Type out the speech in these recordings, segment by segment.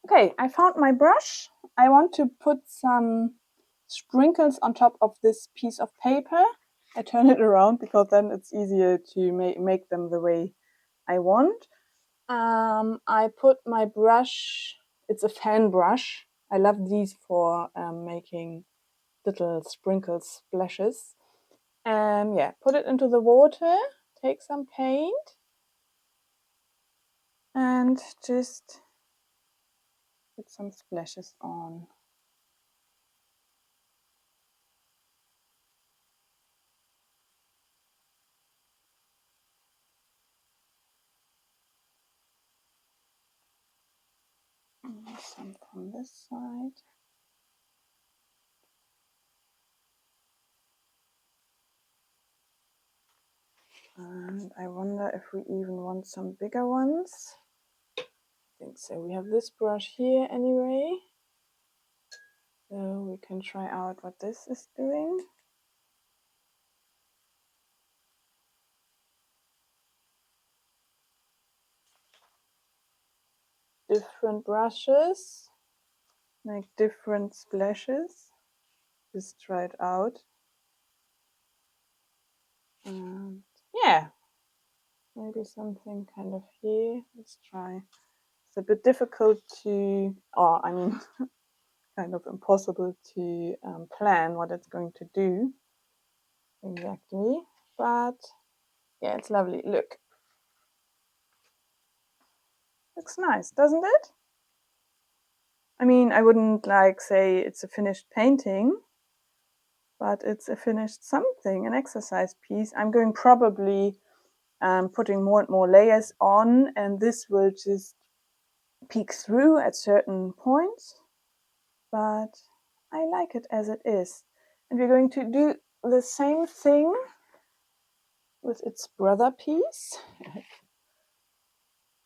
Okay, I found my brush. I want to put some sprinkles on top of this piece of paper. I turn it around because then it's easier to make them the way I want. I put my brush, it's a fan brush. I love these for making little sprinkle splashes. Yeah, put it into the water, take some paint, and just put some splashes on. Some from this side. And I wonder if we even want some bigger ones. I think so. We have this brush here anyway. So we can try out what this is doing. Different brushes make different splashes. Just try it out. And yeah, maybe something kind of here. Let's try. It's a bit difficult to, or I mean, kind of impossible to plan what it's going to do exactly. But yeah, it's lovely. Look. Looks nice, doesn't it? I mean, I wouldn't like say it's a finished painting, but it's a finished something, an exercise piece. I'm going probably putting more and more layers on, and this will just peek through at certain points, but I like it as it is. And we're going to do the same thing with its brother piece.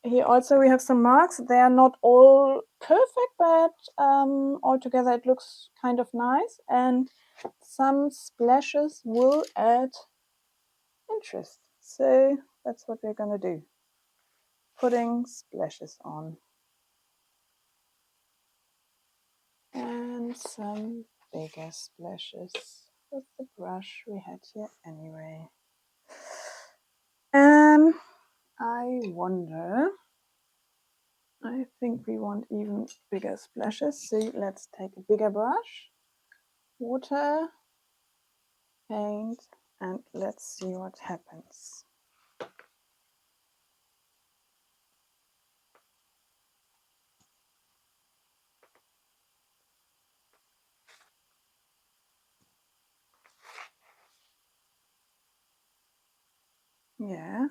Here also we have some marks. They are not all perfect, but altogether it looks kind of nice. And some splashes will add interest. So that's what we're going to do. Putting splashes on. And some bigger splashes with the brush we had here anyway. I wonder, I think we want even bigger splashes. So let's take a bigger brush, water, paint, and let's see what happens. Yeah,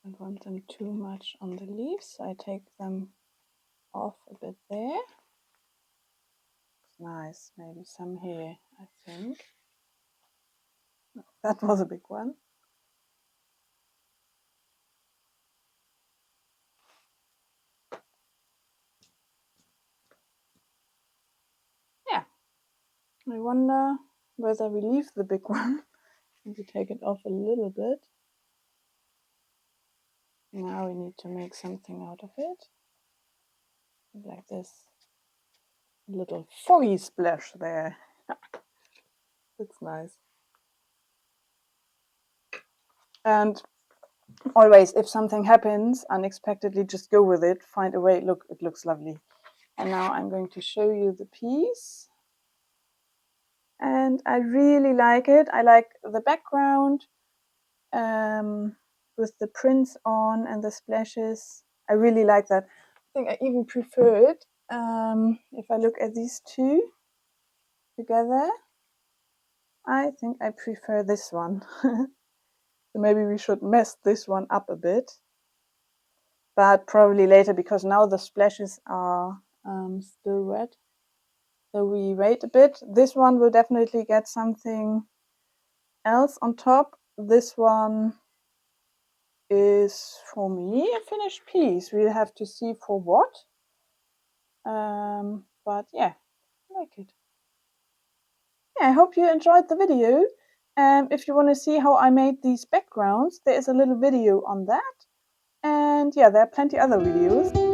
I don't want them too much on the leaves. I take them off a bit there. Looks nice. Maybe some here, I think. That was a big one. Yeah. I wonder whether we leave the big one. Maybe take it off a little bit. Now we need to make something out of it. Like this little foggy splash there. Looks nice. And always, if something happens unexpectedly, just go with it. Find a way. Look, it looks lovely. And now I'm going to show you the piece. And I really like it. I like the background with the prints on and the splashes. I really like that. I think I even prefer it if I look at these two together. I think I prefer this one. So maybe we should mess this one up a bit. But probably later, because now the splashes are still red. So we wait a bit. This one will definitely get something else on top. This one is for me a finished piece. We'll have to see for what. But yeah, I like it. Yeah, I hope you enjoyed the video. If you want to see how I made these backgrounds, there is a little video on that. And yeah, there are plenty other videos.